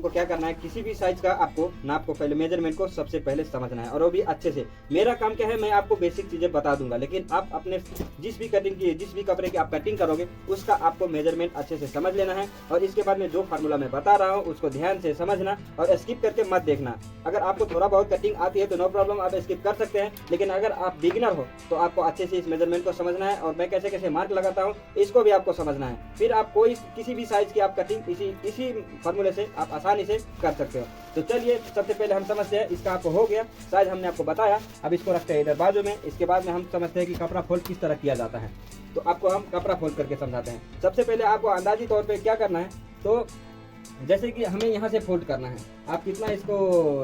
हमको क्या करना है, किसी भी साइज का आपको नाप को पहले मेजरमेंट को सबसे पहले समझना है, और वो भी अच्छे से। मेरा काम क्या है, मैं आपको बेसिक चीजें बता दूंगा, लेकिन आप अपने जिस भी कपड़े की आप कटिंग करोगे उसका आपको मेजरमेंट अच्छे से समझ लेना है। और इसके बाद में जो फार्मूला मैं बता रहा हूँ उसको ध्यान से समझना और स्किप करके मत देखना। अगर आपको थोड़ा बहुत कटिंग आती है तो नो प्रॉब्लम, आप स्किप कर सकते हैं, लेकिन अगर आप बिगिनर हो तो आपको अच्छे से इस मेजरमेंट को समझना है, और मैं कैसे कैसे मार्क लगाता हूँ इसको भी आपको समझना है। फिर आप कोई किसी भी साइज की आप कटिंग इसी फार्मूले से आप आसानी से कर सकते हो। तो चलिए सबसे पहले हम समझते हैं, इसका आपको हो गया साइज हमने आपको बताया। अब इसको रखते हैं इधर बाजू में। इसके बाद में हम समझते हैं कि कपड़ा फोल्ड किस तरह किया जाता है। तो आपको हम कपड़ा फोल्ड करके समझाते हैं। सबसे पहले आपको अंदाजी तौर पे क्या करना है, तो जैसे कि हमें यहाँ से फोल्ड करना है, आप कितना इसको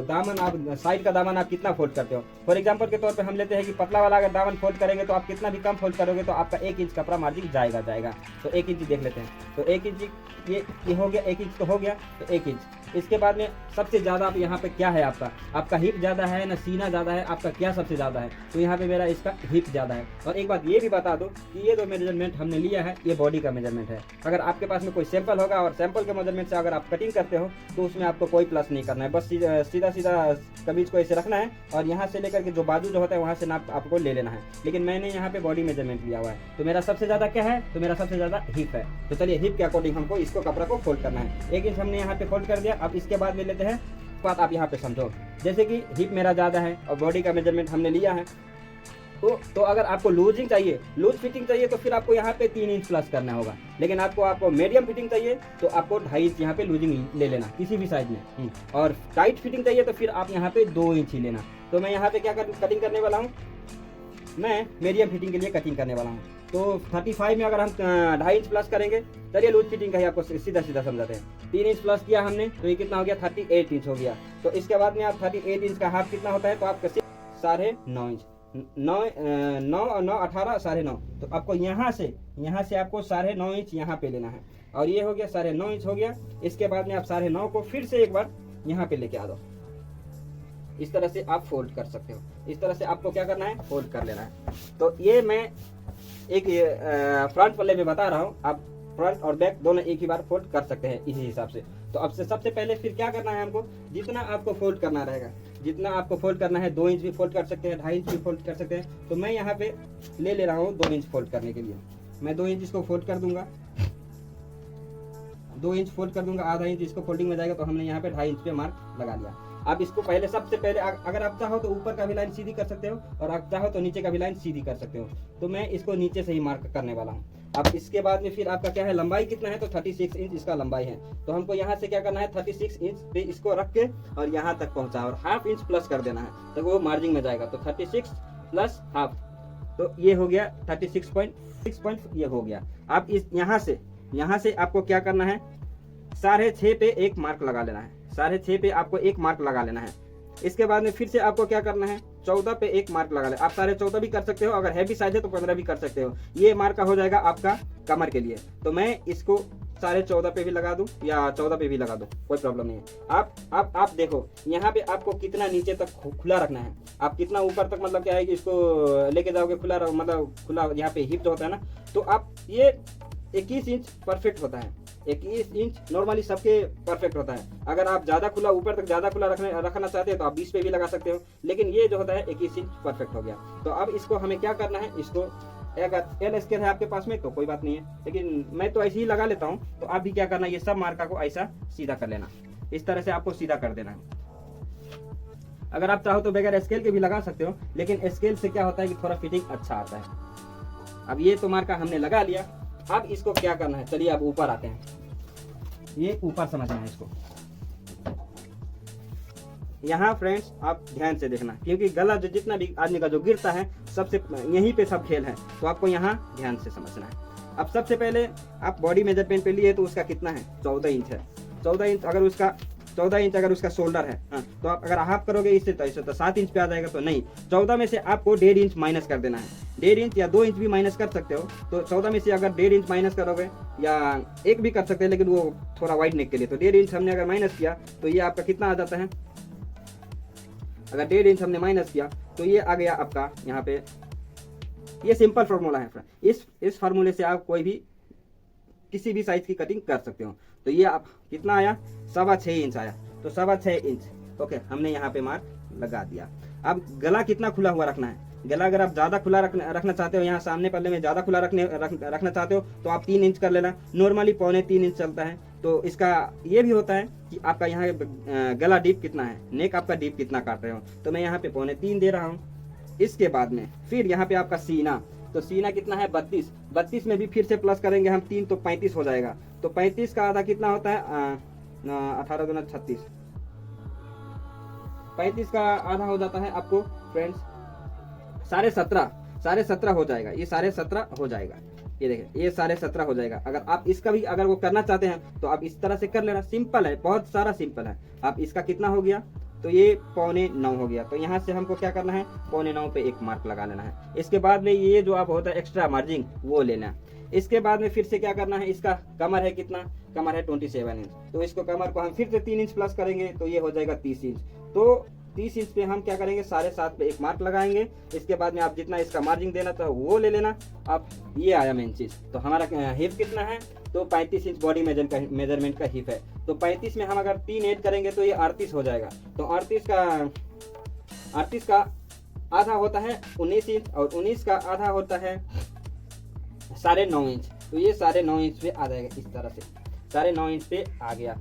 दामन, आप साइड का दामन आप कितना फोल्ड करते हो। फॉर एग्जांपल के तौर पे हम लेते हैं कि पतला वाला अगर दामन फोल्ड करेंगे तो आप कितना भी कम फोल्ड करोगे तो आपका 1 इंच कपड़ा मार्जिन जाएगा। तो 1 इंच देख लेते हैं। तो 1 इंच ये हो गया, 1 इंच तो हो गया, तो 1 इंच। इसके बाद में सबसे ज़्यादा आप यहाँ पे क्या है, आपका हिप ज़्यादा है ना सीना ज़्यादा है, आपका क्या सबसे ज़्यादा है, तो यहाँ पे मेरा इसका हिप ज़्यादा है। और एक बात ये भी बता दो कि ये जो मेजरमेंट हमने लिया है ये बॉडी का मेजरमेंट है। अगर आपके पास में कोई सैंपल होगा और सैंपल के मेजरमेंट से अगर आप कटिंग करते हो तो उसमें आपको कोई प्लस नहीं करना है, बस सीधा कमीज को ऐसे रखना है और यहाँ से लेकर के जो बाजू जो होता है वहाँ से नाप आपको ले लेना है। लेकिन मैंने यहाँ पे बॉडी मेजरमेंट लिया हुआ है, तो मेरा सबसे ज़्यादा क्या है, तो मेरा सबसे ज़्यादा हिप है। तो चलिए हिप के अकॉर्डिंग हमको इसको कपड़ा को फोल्ड करना है। 1 इंच हमने यहाँ पे फोल्ड कर दिया। अब इसके बाद ले लेते हैं बात, आप यहाँ पे समझो, जैसे कि हिप मेरा ज़्यादा है और बॉडी का मेजरमेंट हमने लिया है, तो अगर आपको लूजिंग चाहिए, लूज फिटिंग चाहिए, तो फिर आपको यहाँ पे 3 इंच प्लस करना होगा। लेकिन आपको मीडियम फिटिंग चाहिए तो आपको 2.5 इंच यहाँ पे लूजिंग ले लेना किसी भी साइज में। और टाइट फिटिंग चाहिए तो फिर आप यहाँ पे 2 इंच ही लेना। तो मैं यहाँ पे क्या कटिंग करने वाला हूँ, मैं मीडियम फिटिंग के लिए कटिंग करने वाला हूँ। तो 35 में अगर हम 2.5 इंच प्लस करेंगे, चलिए लूज फिटिंग का ही आपको सीधा समझाते हैं। 3 इंच प्लस किया हमने तो ये कितना हो गया, 38 इंच हो गया। तो इसके बाद में आप 38 इंच का हाफ कितना होता है, तो आपका 9.5 इंच, 9 और 9 18, 9.5। तो आपको यहाँ से आपको 9.5 इंच यहाँ पे लेना है, और ये हो गया 9.5 इंच हो गया। इसके बाद में आप 9.5 को फिर से एक बार यहाँ पे लेके आ दो। इस तरह से आप फोल्ड कर सकते हो। इस तरह से आपको क्या करना है, फोल्ड कर लेना है। तो ये मैं एक फ्रंट पल्ले में बता रहा हूँ, आप फ्रंट और बैक दोनों एक ही बार फोल्ड कर सकते हैं इसी हिसाब से। तो अब से सबसे पहले फिर क्या करना है हमको, जितना आपको फोल्ड करना रहेगा, जितना आपको फोल्ड करना है, 2 इंच भी फोल्ड कर सकते हैं, 2.5 इंच भी फोल्ड कर सकते हैं। तो मैं यहाँ पे ले रहा हूँ 2 इंच फोल्ड करने के लिए। मैं 2 इंच इसको फोल्ड कर दूंगा, 2 इंच फोल्ड कर दूंगा, आधा इंच इसको फोल्डिंग में जाएगा। तो हमने यहाँ पे 2.5 इंच पे मार्क लगा लिया। आप इसको पहले सबसे पहले अगर आप चाहो तो ऊपर का भी लाइन सीधी कर सकते हो, और आप चाहो तो नीचे का भी लाइन सीधी कर सकते हो। तो मैं इसको नीचे से ही मार्क करने वाला हूँ। अब इसके बाद में फिर आपका क्या है, लंबाई कितना है, तो 36 इंच इसका लंबाई है। तो हमको यहाँ से क्या करना है, 36 इंच पे इसको रख के और यहाँ तक पहुँचा, और 1/2 इंच प्लस कर देना है, तो वो मार्जिन में जाएगा। तो 36 प्लस हाफ, तो ये हो गया 36.6 ये हो गया। अब इस यहाँ से आपको क्या करना है, 6.5 पे एक मार्क लगा लेना है। 6.5 पे आपको एक मार्क लगा लेना है। इसके बाद में फिर से आपको क्या करना है, 14 पे एक मार्क लगा लेना। आप 14.5 भी कर सकते हो, अगर हैवी साइज है तो 15 भी कर सकते हो। ये मार्क हो जाएगा आपका कमर के लिए। तो मैं इसको 14.5 पे भी लगा दूं या 14 पे भी लगा दूं, कोई प्रॉब्लम नहीं है। आप देखो यहाँ पे आपको कितना नीचे तक खुला रखना है, आप कितना ऊपर तक, मतलब क्या है कि इसको लेके जाओगे खुला, मतलब खुला यहाँ पे हिप जो होता है ना, तो आप ये 21 इंच परफेक्ट होता है। 21 इंच नॉर्मली सबके परफेक्ट होता है। अगर आप ज्यादा खुला, ऊपर तक ज्यादा खुला रखना चाहते हैं तो आप 20 पे भी लगा सकते हो, लेकिन ये जो होता है 21 इंच परफेक्ट हो गया। तो अब इसको हमें क्या करना है, इसको अगर एल स्केल है आपके पास में तो कोई बात नहीं है, लेकिन मैं तो ऐसे ही लगा लेता हूँ। तो आप भी क्या करना है, ये सब मार्का को ऐसा सीधा कर लेना, इस तरह से आपको सीधा कर देना है। अगर आप चाहो तो बगैर स्केल के भी लगा सकते हो, लेकिन स्केल से क्या होता है कि थोड़ा फिटिंग अच्छा आता है। अब ये तो मार्का हमने लगा लिया। अब इसको क्या करना है, चलिए अब ऊपर आते हैं। ये ऊपर समझना है इसको। यहाँ फ्रेंड्स आप ध्यान से देखना, क्योंकि गला जो जितना भी आदमी का जो गिरता है सबसे यहीं पे सब खेल है, तो आपको यहाँ ध्यान से समझना है। अब सबसे पहले आप बॉडी मेजरमेंट पे लिए तो उसका कितना है, 14 इंच है। 14 इंच अगर उसका शोल्डर है, हाँ, तो आप अगर हाफ करोगे इससे तो ऐसे तो 7 इंच पे आ जाएगा। तो नहीं, 14 में से आपको 1.5 इंच माइनस कर देना है। 1.5 इंच या 2 इंच भी माइनस कर सकते हो। तो 14 में से अगर 1.5 इंच माइनस करोगे, या 1 भी कर सकते हैं, लेकिन वो थोड़ा वाइड नेक के लिए, तो 1.5 इंच हमने अगर माइनस किया तो ये आपका कितना आ जाता है। अगर 1.5 इंच हमने माइनस किया तो ये आ गया आपका यहाँ पे। ये सिंपल फार्मूला है। इस फार्मूले से आप कोई भी किसी भी साइज की कटिंग कर सकते हो। तो ये आप कितना आया, 6.25 इंच आया, तो 6.25 इंच। ओके, हमने यहाँ पे मार्क लगा दिया। अब गला कितना खुला हुआ रखना है, गला अगर आप ज़्यादा खुला रखना चाहते हो, यहाँ सामने पल्ले में ज़्यादा खुला रखना चाहते हो तो आप 3 इंच कर लेना। नॉर्मली 2.25 इंच चलता है। तो इसका ये भी होता है कि आपका यहाँ गला डीप कितना है, नेक आपका डीप कितना काट रहे हो, तो मैं यहाँ पे 2.25 दे रहा हूँ। इसके बाद में फिर यहाँ पे आपका सीना, तो सीना कितना है 32 में भी फिर से प्लस करेंगे हम 3 तो 35 हो जाएगा। तो 35 का आधा कितना होता है 18 दूना 36, 35 का आधा हो जाता है आपको फ्रेंड्स 17.5 हो जाएगा। ये 17.5 हो जाएगा, ये देखें ये 17.5 हो जाएगा। अगर आप इसका भी अगर वो करना चाहते हैं तो आप इस तरह से कर लेना, सिंपल है, बहुत सारा सिंपल है। आप इसका कितना हो गया, तो ये 8.25 हो गया। तो यहाँ से हमको क्या करना है, 8.25 पे एक मार्क लगा लेना है। इसके बाद में ये जो आप होता है एक्स्ट्रा मार्जिन वो लेना है। इसके बाद में फिर से क्या करना है, इसका कमर है कितना, कमर है 27 इंच, तो इसको कमर को हम फिर से 3 इंच प्लस करेंगे तो ये हो जाएगा 30 इंच। तो 30 इंच पे हम क्या करेंगे 7.5 पे एक मार्क लगाएंगे। इसके बाद में आप जितना इसका मार्जिन देना था वो ले लेना। अब ये आया मेन चीज, तो हमारा हिप कितना है, तो 35 इंच बॉडी मेजरमेंट का हिप है। तो 35 में हम अगर 3 ऐड करेंगे तो ये 38 हो जाएगा। तो 38 का आधा होता है 19 इंच और 19 का आधा होता है 9.5 इंच। तो ये 9.5 इंच पे आ जाएगा, इस तरह से 9.5 इंच पे आ गया।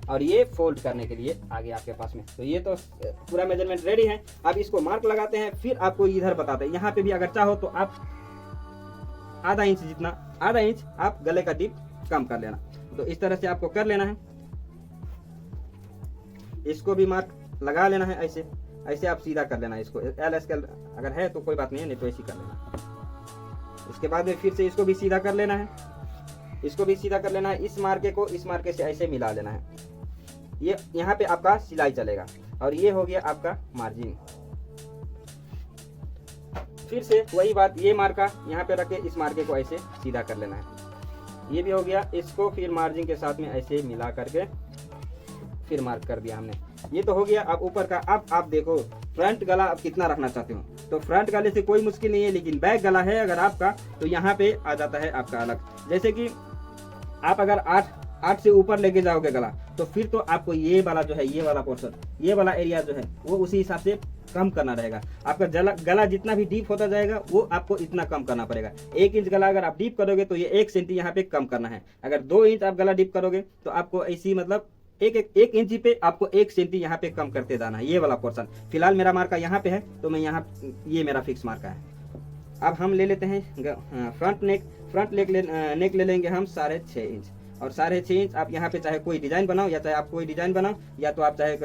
और ये फोल्ड करने के लिए आ गया आपके पास में। तो ये तो पूरा मेजरमेंट रेडी है। अब इसको मार्क लगाते हैं, फिर आपको इधर बताते हैं। यहाँ पे भी अगर चाहो तो आप आधा इंच आप गले का डीप कम कर लेना। तो इस तरह से आपको कर लेना है, इसको भी मार्क लगा लेना है। ऐसे आप सीधा कर लेना इसको। एल स्केल अगर है तो कोई बात नहीं तो ऐसे कर लेना। इसके बाद में फिर से इसको भी सीधा कर लेना है, इसको भी सीधा कर लेना है। इस मार्के को इस मार्के से ऐसे मिला लेना है। ये यहाँ पे आपका सिलाई चलेगा और ये हो गया आपका मार्जिन। फिर से वही बात, ये मार्का यहाँ पे रख के इस मार्के को ऐसे सीधा कर लेना है। ये भी हो गया। इसको फिर मार्जिन के साथ में ऐसे मिला करके फिर मार्क कर दिया हमने। ये तो हो गया। अब ऊपर का, अब आप देखो फ्रंट गला आप कितना रखना चाहते हो। तो फ्रंट गले से कोई मुश्किल नहीं है, लेकिन बैक गला है अगर आपका तो यहाँ पे आ जाता है आपका अलग। जैसे कि आप अगर 8 से ऊपर लेके जाओगे गला, तो फिर तो आपको ये वाला जो है, ये वाला पोर्शन, ये वाला एरिया जो है वो उसी हिसाब से कम करना रहेगा। आपका गला जितना भी डीप होता जाएगा वो आपको इतना कम करना पड़ेगा। 1 इंच गला अगर आप डीप करोगे तो ये 1 सेंटी यहाँ पे कम करना है। अगर 2 इंच आप गला डीप करोगे तो आपको ऐसी मतलब एक इंची पे आपको 1 सेंटी यहाँ पे कम करते जाना है। ये वाला पोर्शन फिलहाल मेरा मार्का यहाँ पे है, तो मैं यहाँ, ये मेरा फिक्स मार्का है। अब हम ले लेते हैं फ्रंट नेक ले लेंगे हम 6.5 इंच। और 6.5 इंच आप यहाँ पे चाहे कोई डिजाइन बनाओ या चाहे आप कोई डिजाइन बनाओ या तो आप चाहे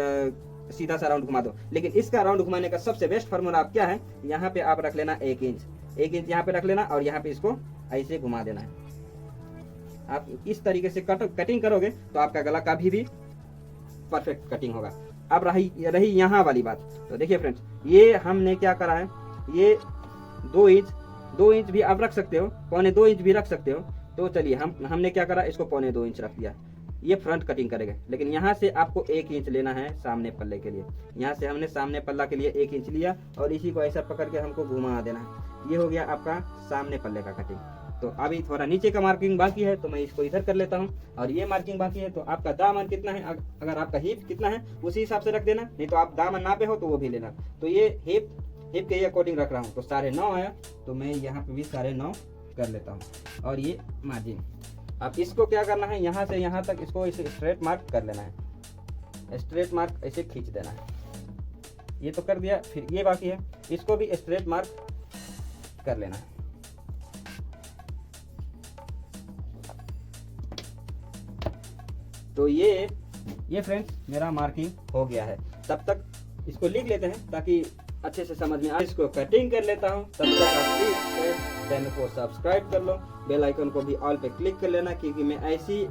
सीधा सा राउंड घुमा दो। लेकिन इसका राउंड घुमाने का सबसे बेस्ट फार्मूला आप क्या है, यहाँ पे आप रख लेना 1 इंच यहाँ पे रख लेना और यहाँ पे इसको ऐसे घुमा देना है। आप इस तरीके से कटिंग करोगे तो आपका गला कभी भी परफेक्ट कटिंग होगा। अब रही यहाँ वाली बात। तो देखिए फ्रेंड्स, ये हमने क्या करा है, ये 2 इंच भी आप रख सकते हो, 2.25 इंच भी रख सकते हो। तो चलिए हमने क्या करा, इसको 2.25 इंच रख दिया। ये फ्रंट कटिंग करेगा, लेकिन यहाँ से आपको 1 इंच लेना है सामने पल्ले के लिए। यहाँ से हमने सामने पल्ला के लिए 1 इंच लिया और इसी को ऐसा पकड़ के हमको घुमा देना है। ये हो गया आपका सामने पल्ले का कटिंग। तो अभी थोड़ा नीचे का मार्किंग बाकी है, तो मैं इसको इधर कर लेता हूँ। और ये मार्किंग बाकी है, तो आपका दामन कितना है, अगर आपका हिप कितना है उसी हिसाब से रख देना, नहीं तो आप दामन नापे हो तो वो भी लेना। तो ये हिप के अकॉर्डिंग रख रहा हूँ, तो 9.5 आया, तो मैं यहाँ पे भी 9.5 कर लेता हूँ। और ये मार्जिन, अब इसको क्या करना है, यहाँ से यहाँ तक इसको इसे स्ट्रेट मार्क कर लेना है। स्ट्रेट मार्क ऐसे खींच देना है। ये तो कर दिया। फिर ये बाकी है, इसको भी स्ट्रेट मार्क कर लेना है। तो ये फ्रेंड्स मेरा मार्किंग हो गया है। तब तक इसको लिख लेते हैं ताकि अच्छे से समझ में आए। इसको कटिंग कर लेता हूँ। तब तक आप प्लीज चैनल को सब्सक्राइब कर लो, बेल आइकन को भी ऑल पे क्लिक कर लेना, क्योंकि मैं ऐसी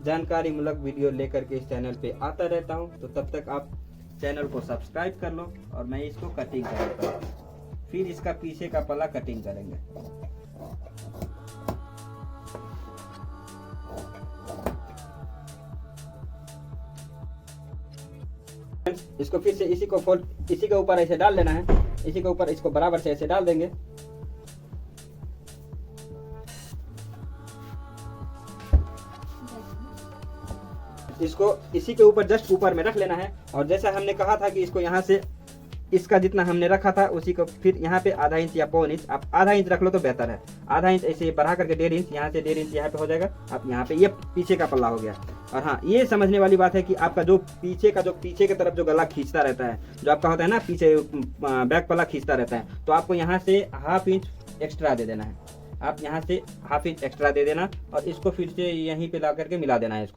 जानकारी मूलक वीडियो लेकर के इस चैनल पे आता रहता हूँ। तो तब तक आप चैनल को सब्सक्राइब कर लो और मैं इसको कटिंग कर लेता हूँ। फिर इसका पीछे का पल्ला कटिंग करेंगे। इसको फिर से इसी के ऊपर ऐसे डाल लेना है। इसी के ऊपर इसको बराबर से ऐसे डाल देंगे। इसको इसी के ऊपर जस्ट ऊपर में रख लेना है। और जैसा हमने कहा था कि इसको यहाँ से इसका जितना हमने रखा था उसी को फिर यहाँ पे आधा इंच या पौन इंच, आप आधा इंच रख लो तो बेहतर है। आधा इंच ऐसे बढ़ा करके 1.5 इंच, यहाँ से 1.5 इंच यहाँ पे हो जाएगा। अब यहाँ पे ये पीछे का पल्ला हो गया। और हाँ, ये समझने वाली बात है कि आपका जो पीछे की तरफ जो गला खींचता रहता है, जो आपका होता है ना पीछे बैक पल्ला खींचता रहता है, तो आपको यहाँ से 1/2 इंच एक्स्ट्रा दे देना है। आप यहाँ से 1/2 इंच एक्स्ट्रा दे देना और इसको फिर से यहीं पे ला करके मिला देना है।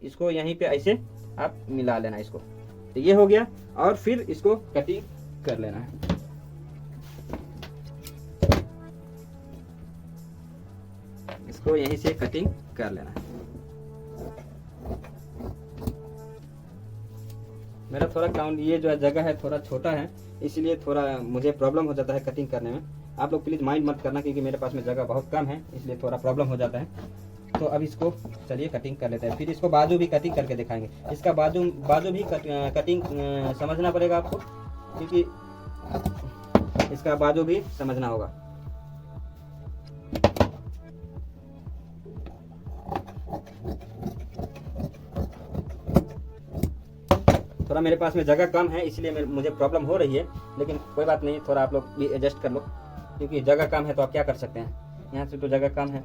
इसको यहीं पे ऐसे आप मिला लेना इसको। तो ये हो गया। और फिर इसको कटिंग कर लेना है। इसको यहीं से कटिंग कर लेना है। मेरा थोड़ा काउंट ये जो है जगह है थोड़ा छोटा है, इसलिए थोड़ा मुझे प्रॉब्लम हो जाता है कटिंग करने में। आप लोग प्लीज़ माइंड मत करना, क्योंकि मेरे पास में जगह बहुत कम है, इसलिए थोड़ा प्रॉब्लम हो जाता है। तो अब इसको चलिए कटिंग कर लेते हैं। फिर इसको बाजू भी कटिंग करके दिखाएंगे। इसका बाजू भी कटिंग समझना पड़ेगा आपको, क्योंकि इसका बाजू भी समझना होगा। थोड़ा मेरे पास में जगह कम है, इसलिए मुझे प्रॉब्लम हो रही है, लेकिन कोई बात नहीं, थोड़ा आप लोग भी एडजस्ट कर लो, क्योंकि जगह कम है तो आप क्या कर सकते हैं। यहाँ से तो जगह कम है।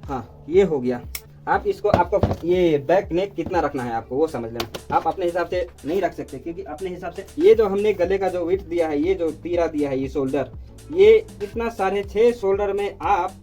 हाँ, ये हो गया। आप इसको आपको ये बैक नेक कितना रखना है आपको वो समझ लेना। आप अपने हिसाब से नहीं रख सकते, क्योंकि अपने हिसाब से ये जो हमने गले का जो विड्थ दिया है, ये जो तीरा दिया है, ये शोल्डर, ये इतना 6.5 शोल्डर में आप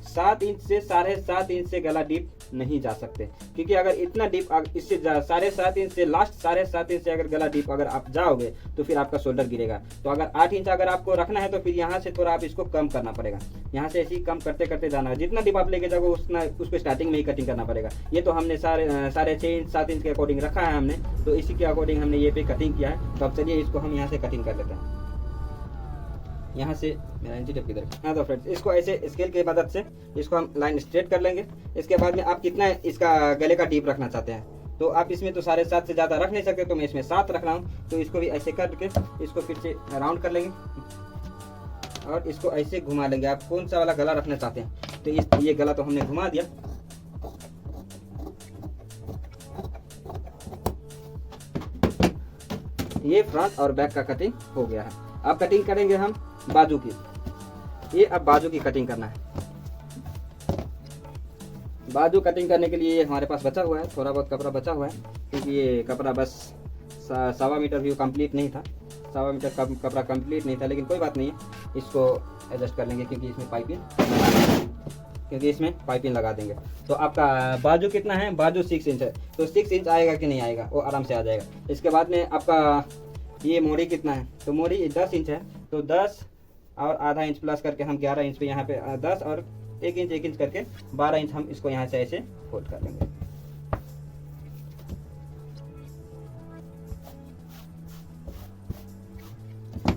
7 इंच से 7.5 इंच से गला डीप नहीं जा सकते, क्योंकि अगर इतना डीप इससे 7.5 इंच से लास्ट 7.5 इंच से अगर गला डीप अगर आप जाओगे तो फिर आपका शोल्डर गिरेगा। तो अगर 8 इंच अगर आपको रखना है तो फिर यहाँ से थोड़ा आप इसको कम करना पड़ेगा। यहाँ से ऐसे ही कम करते करते जाना है। जितना डीप आप लेके जाओगे उतना उसको स्टार्टिंग में ही कटिंग करना पड़ेगा। ये तो हमने 6.5 इंच 7 इंच के अकॉर्डिंग रखा है हमने, तो इसी के अकॉर्डिंग हमने ये पे कटिंग किया है। तो अब चलिए इसको हम यहाँ से कटिंग कर लेते हैं। यहाँ से मेरा इंची टेप किधर? हाँ, तो फ्रेंड्स इसको ऐसे स्केल की मदद से इसको हम लाइन स्ट्रेट कर लेंगे। इसके बाद में आप कितना इसका गले का डीप रखना चाहते हैं, तो आप इसमें तो 7.5 से ज़्यादा रख नहीं सकते, तो मैं इसमें 7 रख रहा हूँ। तो इसको भी ऐसे करके इसको फिर से राउंड कर लेंगे और इसको ऐसे घुमा लेंगे। आप कौन सा वाला गला रखना चाहते हैं, तो ये गला तो हमने घुमा दिया। ये फ्रंट और बैक का कटिंग हो गया है। अब कटिंग करेंगे हम बाजू की। ये अब बाजू की कटिंग करना है। बाजू कटिंग करने के लिए हमारे पास बचा हुआ है, थोड़ा बहुत कपड़ा बचा हुआ है, क्योंकि ये कपड़ा बस 1.25 मीटर भी कंप्लीट नहीं था। 1.25 मीटर कपड़ा कंप्लीट नहीं था, लेकिन कोई बात नहीं है, इसको एडजस्ट कर लेंगे, क्योंकि इसमें पाइपिंग लगा देंगे। तो आपका बाजू कितना है? बाजू 6 इंच है, तो 6 इंच आएगा कि नहीं आएगा? वो आराम से आ जाएगा। इसके बाद में आपका ये मोड़ी कितना है? तो मोड़ी 10 इंच है, तो 10 और आधा इंच प्लस करके हम 11 इंच पे यहाँ पे 10 और 1 इंच करके 12 इंच हम इसको यहाँ से ऐसे फोल्ड कर लेंगे।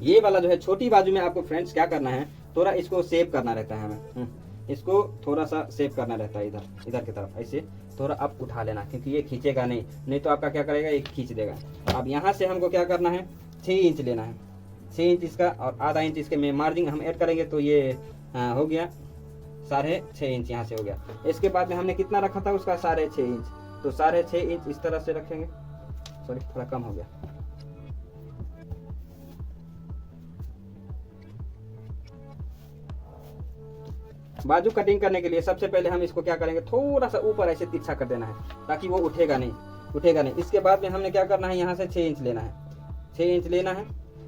ये वाला जो है छोटी बाजू में आपको फ्रेंड्स क्या करना है, थोड़ा इसको सेव करना रहता है हमें। इसको थोड़ा सा सेव करना रहता है, इधर की तरफ ऐसे थोड़ा आप उठा लेना, क्योंकि ये खींचेगा नहीं तो आपका क्या करेगा, ये खींच देगा। अब यहाँ से हमको क्या करना है, 6 इंच लेना है। 6 इंच इसका और आधा इंच इसके में मार्जिन हम ऐड करेंगे, तो ये हो गया 6.5 इंच यहाँ से हो गया। इसके बाद में हमने कितना रखा था उसका 6.5 इंच, तो 6.5 इंच इस तरह से रखेंगे। सॉरी, थोड़ा कम हो गया। बाजू कटिंग करने के लिए सबसे पहले हम इसको क्या करेंगे, थोड़ा सा ऊपर ऐसे तिरछा कर देना है, ताकि वो उठेगा नहीं। इसके बाद में हमने क्या करना है, यहाँ से 6 इंच लेना है। 6 इंच लेना है।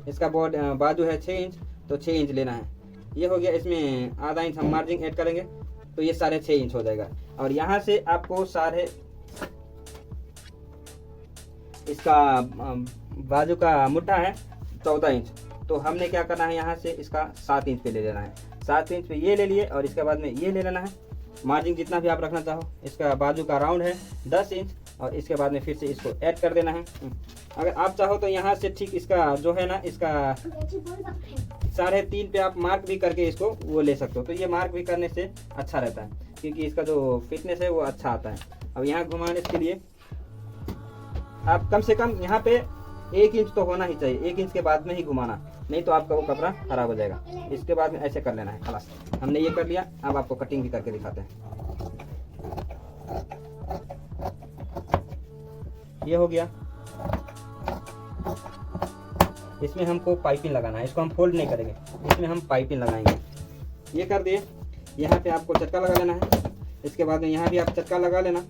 इसका बाजू है 6 इंच, तो 6 इंच लेना है। ये हो गया। इसमें आधा इंच हम मार्जिन ऐड करेंगे, तो ये 6.5 इंच हो जाएगा। और यहाँ से आपको इसका बाजू का मुट्ठा है 14 इंच, तो हमने क्या करना है, यहाँ से इसका 7 इंच पे ले लेना है। 7 इंच पे ये ले लिए और इसके बाद में ये ले लेना है। मार्जिन जितना भी आप रखना चाहो। इसका बाजू का राउंड है 10 इंच, और इसके बाद में फिर से इसको ऐड कर देना है। अगर आप चाहो तो यहाँ से ठीक इसका जो है ना, इसका 3.5 पे आप मार्क भी करके इसको वो ले सकते हो। तो ये मार्क भी करने से अच्छा रहता है, क्योंकि इसका जो फिटनेस है वो अच्छा आता है। अब यहाँ घुमाने के लिए आप कम से कम यहाँ पे 1 इंच तो होना ही चाहिए। 1 इंच के बाद में ही घुमाना, नहीं तो आपका वो कपड़ा खराब हो जाएगा। इसके बाद में ऐसे कर लेना है। खलास, हमने ये कर लिया। अब आपको कटिंग भी करके दिखाते हैं। ये हो गया। इसमें हमको पाइपिंग लगाना है। इसको हम फोल्ड नहीं करेंगे, इसमें हम पाइपिंग लगाएंगे। ये कर दिए। यहाँ पे आपको चटका लगा लेना है। इसके बाद में यहाँ भी आप चटका लगा लेना।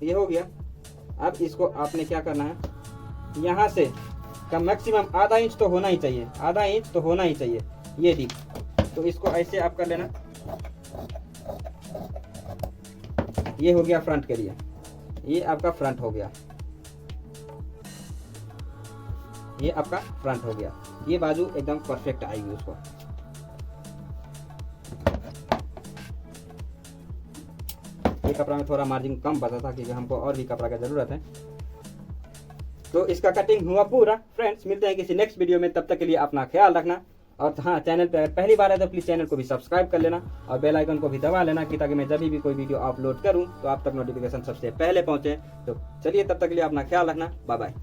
ये हो गया। अब इसको आपने क्या करना है, यहाँ से का मैक्सिमम आधा इंच तो होना ही चाहिए, आधा इंच तो होना ही चाहिए ये डीप। तो इसको ऐसे आप कर लेना। ये हो गया फ्रंट के लिए। ये आपका फ्रंट हो गया, ये आपका फ्रंट हो गया। ये बाजू एकदम परफेक्ट आएगी उसको। ये कपड़ा में थोड़ा मार्जिन कम बचा था क्योंकि हमको और भी कपड़ा का जरूरत है। तो इसका कटिंग हुआ पूरा। फ्रेंड्स, मिलते हैं किसी नेक्स्ट वीडियो में। तब तक के लिए अपना ख्याल रखना। और हाँ, चैनल पे पहली बार है तो प्लीज़ चैनल को भी सब्सक्राइब कर लेना और बेल आइकन को भी दबा लेना कि ताकि मैं जब भी कोई वीडियो अपलोड करूँ तो आप तक नोटिफिकेशन सबसे पहले पहुँचे। तो चलिए, तब तक के लिए अपना ख्याल रखना। Bye bye.